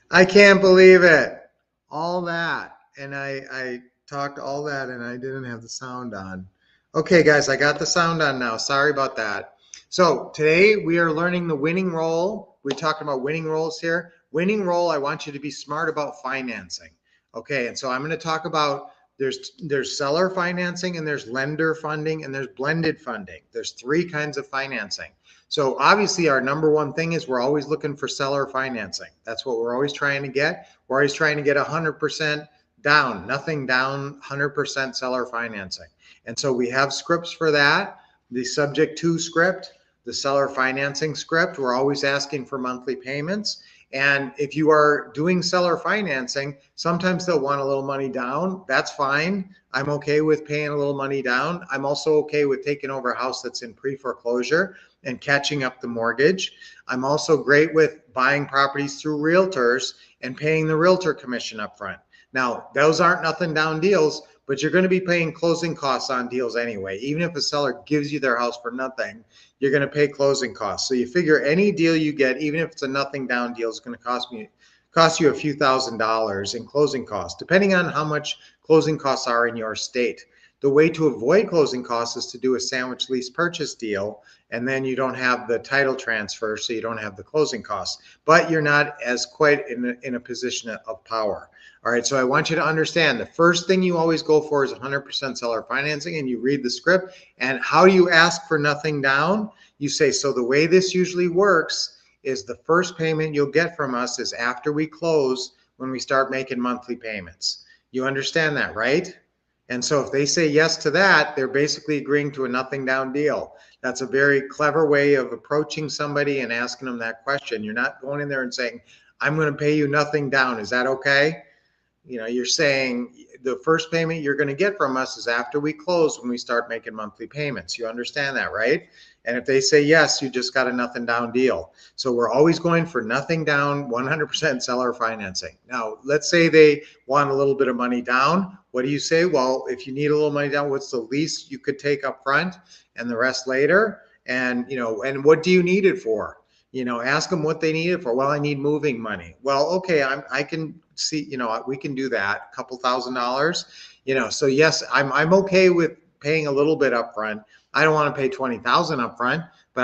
I can't believe it. All that. And I talked all that and I didn't have the sound on. Okay, guys, I got the sound on now. Sorry about that. So today we are learning the winning role. We're talking about winning roles here. Winning role, I want you to be smart about financing. Okay, and so I'm going to talk about there's seller financing and there's lender funding and there's blended funding. There's three kinds of financing. So obviously our number one thing is we're always looking for seller financing. That's what we're always trying to get. We're always trying to get 100% down, nothing down, 100% seller financing. And so we have scripts for that. The subject to script, the seller financing script, we're always asking for monthly payments. And if you are doing seller financing, sometimes they'll want a little money down. That's fine. I'm okay with paying a little money down. I'm also okay with taking over a house that's in pre-foreclosure and catching up the mortgage. I'm also great with buying properties through realtors and paying the realtor commission up front. Now, those aren't nothing down deals, but you're going to be paying closing costs on deals anyway. Even if a seller gives you their house for nothing, you're going to pay closing costs. So you figure any deal you get, even if it's a nothing down deal, is going to cost you a few $1,000s in closing costs, depending on how much closing costs are in your state. The way to avoid closing costs is to do a sandwich lease purchase deal, and then you don't have the title transfer, so you don't have the closing costs, but you're not as quite in a position of power. All right, so I want you to understand the first thing you always go for is 100% seller financing, and you read the script. And how do you ask for nothing down? You say, so the way this usually works is the first payment you'll get from us is after we close when we start making monthly payments. You understand that, right? And so if they say yes to that, they're basically agreeing to a nothing down deal. That's a very clever way of approaching somebody and asking them that question. You're not going in there and saying, I'm going to pay you nothing down. Is that okay? You're saying the first payment you're going to get from us is after we close when we start making monthly payments. You understand that, right? And if they say yes, you just got a nothing down deal. So we're always going for nothing down, 100% seller financing. Now, let's say they want a little bit of money down. What do you say? Well, if you need a little money down, what's the least you could take up front and the rest later? And what do you need it for? Ask them what they need it for. Well, I need moving money. Well, okay, I can see, we can do that, a couple $1,000. So yes, I'm okay with paying a little bit up front. I don't want to pay 20,000 up front, but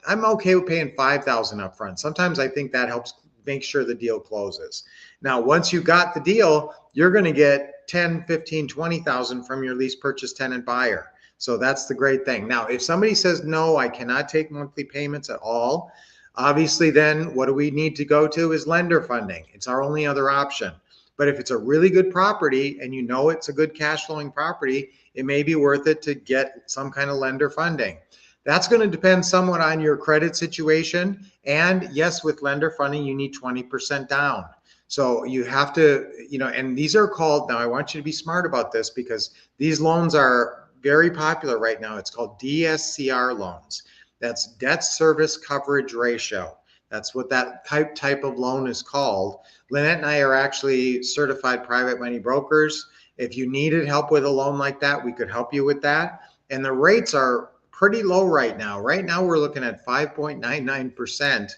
I'm okay with paying 5,000 up front. Sometimes I think that helps make sure the deal closes. Now, once you got the deal, you're going to get 10, 15, 20,000 from your lease purchase tenant buyer. So that's the great thing. Now, if somebody says, no, I cannot take monthly payments at all, obviously, then what do we need to go to is lender funding. It's our only other option. But if it's a really good property and you know it's a good cash flowing property, it may be worth it to get some kind of lender funding. That's going to depend somewhat on your credit situation. And yes, with lender funding, you need 20% down. So you have to, and these are called, now I want you to be smart about this because these loans are very popular right now. It's called DSCR loans. That's debt service coverage ratio. That's what that type of loan is called. Lynette and I are actually certified private money brokers. If you needed help with a loan like that, we could help you with that. And the rates are pretty low right now. Right now, we're looking at 5.99%,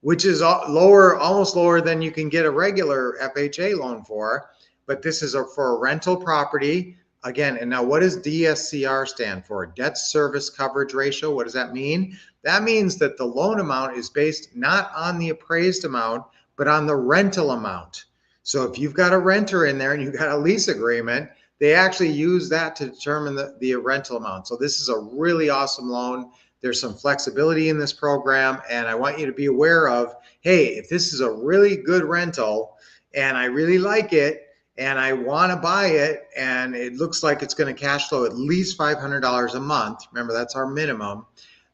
which is lower, almost lower than you can get a regular FHA loan for. But this is for a rental property. Again, and now what does DSCR stand for? Debt service coverage ratio. What does that mean? That means that the loan amount is based not on the appraised amount, but on the rental amount. So if you've got a renter in there and you've got a lease agreement, they actually use that to determine the rental amount. So this is a really awesome loan. There's some flexibility in this program, and I want you to be aware of, hey, if this is a really good rental and I really like it, and I want to buy it, and it looks like it's going to cash flow at least $500 a month, remember that's our minimum,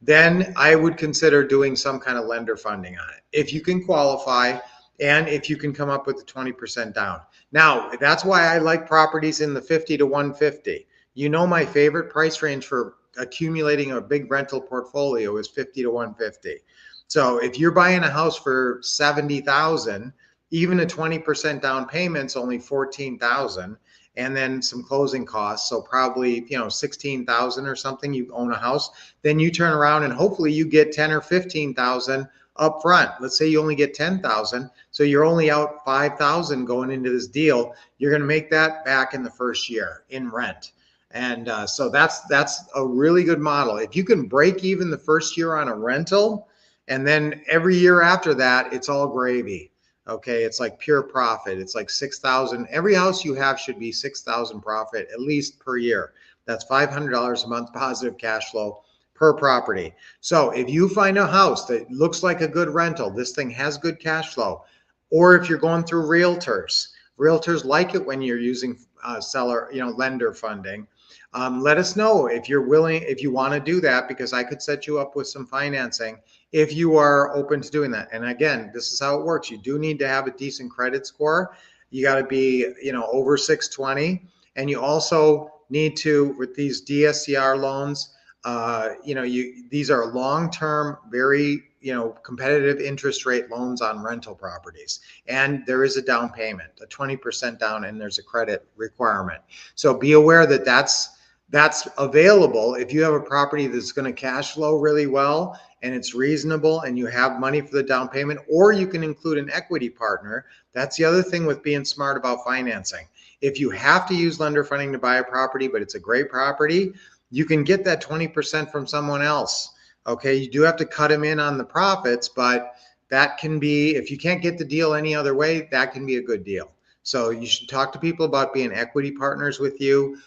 then I would consider doing some kind of lender funding on it. If you can qualify and if you can come up with the 20% down. Now, that's why I like properties in the 50 to 150. My favorite price range for accumulating a big rental portfolio is 50 to 150. So if you're buying a house for 70,000, even a 20% down payment's only 14,000, and then some closing costs. So probably, 16,000 or something, you own a house, then you turn around and hopefully you get 10 or 15,000 up front. Let's say you only get 10,000, so you're only out 5,000 going into this deal. You're going to make that back in the first year in rent. And so that's a really good model. If you can break even the first year on a rental, and then every year after that, it's all gravy. Okay, it's like pure profit. It's like 6,000. Every house you have should be 6,000 profit at least per year. That's $500 a month positive cash flow per property. So if you find a house that looks like a good rental, this thing has good cash flow, or if you're going through realtors like it when you're using lender funding. Let us know if you're willing, if you want to do that, because I could set you up with some financing if you are open to doing that. And again, this is how it works. You do need to have a decent credit score. You got to be, over 620. And you also need to, with these DSCR loans, these are long-term, very, competitive interest rate loans on rental properties. And there is a down payment, a 20% down, and there's a credit requirement. So be aware that that's available if you have a property that's going to cash flow really well and it's reasonable and you have money for the down payment, or you can include an equity partner. That's the other thing with being smart about financing. If you have to use lender funding to buy a property, but it's a great property, you can get that 20% from someone else. Okay, you do have to cut them in on the profits, but that can be, if you can't get the deal any other way, that can be a good deal. So you should talk to people about being equity partners with you,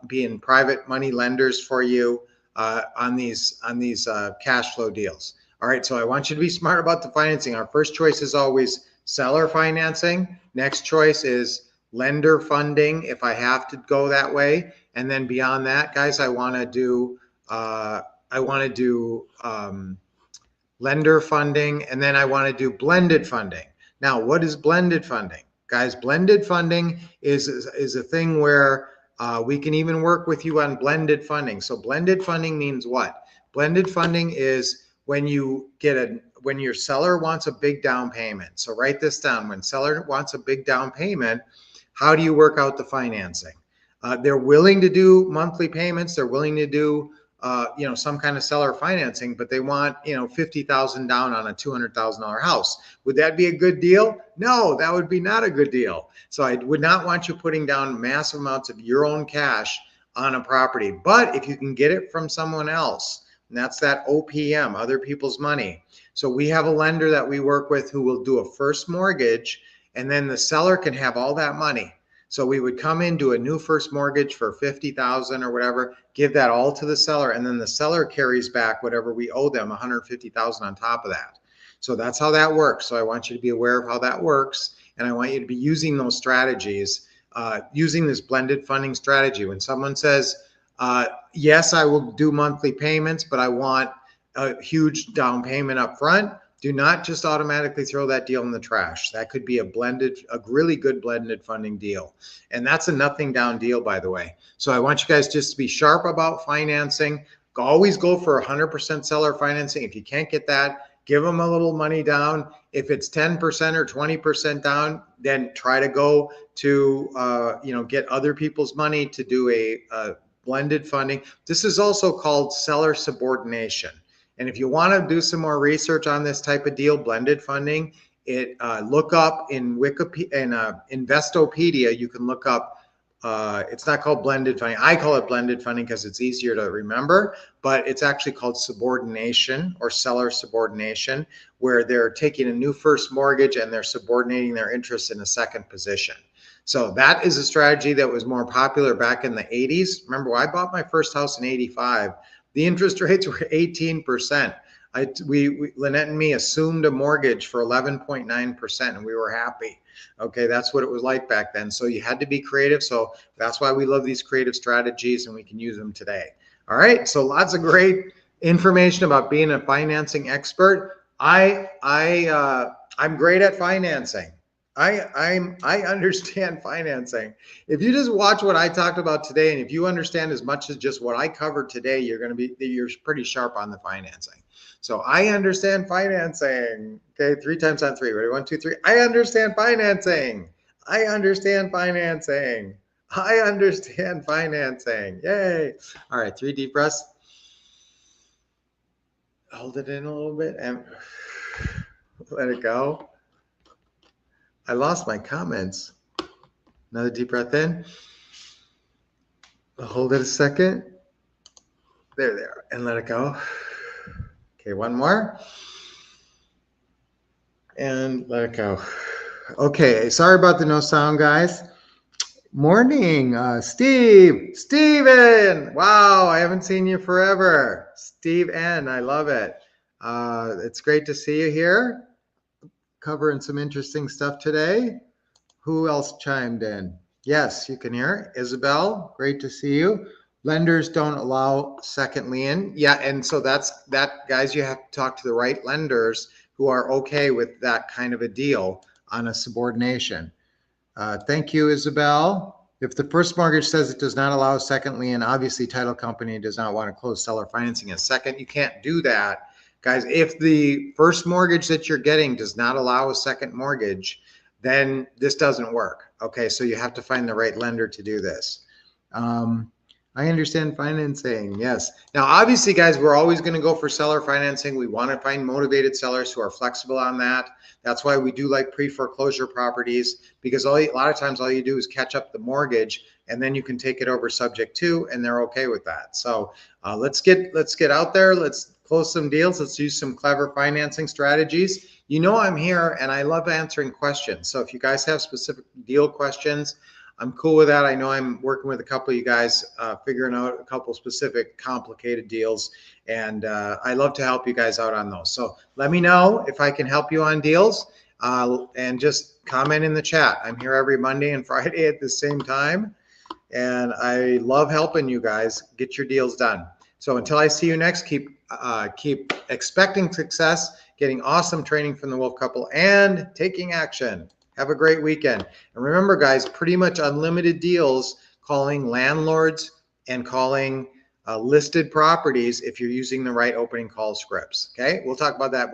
being private money lenders for you on these cash flow deals. All right, so I want you to be smart about the financing. Our first choice is always seller financing. Next choice is lender funding if I have to go that way. And then beyond that, guys, I want to do lender funding, and then I want to do blended funding. Now, what is blended funding? Guys, blended funding is a thing where we can even work with you on blended funding. So blended funding means what? Blended funding is when you when your seller wants a big down payment. So write this down. When seller wants a big down payment, how do you work out the financing? They're willing to do monthly payments. They're willing to do some kind of seller financing, but they want, 50,000 down on a $200,000 house. Would that be a good deal? No, that would be not a good deal. So I would not want you putting down massive amounts of your own cash on a property. But if you can get it from someone else, and that's that OPM, other people's money. So we have a lender that we work with who will do a first mortgage, and then the seller can have all that money. So we would come in, do a new first mortgage for 50,000 or whatever, give that all to the seller, and then the seller carries back whatever we owe them, 150,000 on top of that. So that's how that works. So I want you to be aware of how that works, and I want you to be using those strategies, using this blended funding strategy. When someone says, yes, I will do monthly payments, but I want a huge down payment up front, do not just automatically throw that deal in the trash. That could be a really good blended funding deal. And that's a nothing down deal, by the way. So I want you guys just to be sharp about financing. Always go for 100% seller financing. If you can't get that, give them a little money down. If it's 10% or 20% down, then try to go to, get other people's money to do a blended funding. This is also called seller subordination. And if you want to do some more research on this type of deal, blended funding, look up in Wikipedia and Investopedia. You can look up. It's not called blended funding. I call it blended funding because it's easier to remember. But it's actually called subordination or seller subordination, where they're taking a new first mortgage and they're subordinating their interest in a second position. So that is a strategy that was more popular back in the 80s. Remember, when I bought my first house in 85. The interest rates were 18%. Lynette and me assumed a mortgage for 11.9%, and we were happy. Okay, that's what it was like back then. So you had to be creative. So that's why we love these creative strategies, and we can use them today. All right, so lots of great information about being a financing expert. I'm great at financing. I understand financing. If you just watch what I talked about today, and if you understand as much as just what I covered today, you're pretty sharp on the financing. So I understand financing. Okay, 3 times on 3. Ready? 1, 2, 3. I understand financing. I understand financing. I understand financing. Yay. All right, 3 deep breaths. Hold it in a little bit and Let it go. I lost my comments. Another deep breath in. Hold it a second. There. And let it go. Okay, one more. And let it go. Okay, sorry about the no sound, guys. Morning, Steven. Wow, I haven't seen you forever. Steve N, I love it. It's great to see you here. Covering some interesting stuff today. Who else chimed in? Yes, you can hear. Isabel, great to see you. Lenders don't allow second lien. Yeah, and so that's that, guys. You have to talk to the right lenders who are okay with that kind of a deal on a subordination. Thank you, Isabel. If the first mortgage says it does not allow a second lien, obviously title company does not want to close seller financing a second. You can't do that, guys. If the first mortgage that you're getting does not allow a second mortgage, then this doesn't work. Okay, so you have to find the right lender to do this. I understand financing. Yes. Now, obviously, guys, we're always going to go for seller financing. We want to find motivated sellers who are flexible on that. That's why we do like pre-foreclosure properties, because a lot of times all you do is catch up the mortgage and then you can take it over subject to, and they're okay with that. So let's get out there. Let's close some deals. Let's use some clever financing strategies. You know, I'm here and I love answering questions. So if you guys have specific deal questions, I'm cool with that. I know I'm working with a couple of you guys figuring out a couple specific complicated deals, and I love to help you guys out on those. So let me know if I can help you on deals, and just comment in the chat. I'm here every Monday and Friday at the same time, and I love helping you guys get your deals done. So until I see you next, keep expecting success, getting awesome training from the Wolf Couple, and taking action. Have a great weekend. And remember, guys, pretty much unlimited deals calling landlords and calling listed properties if you're using the right opening call scripts. Okay, we'll talk about that more.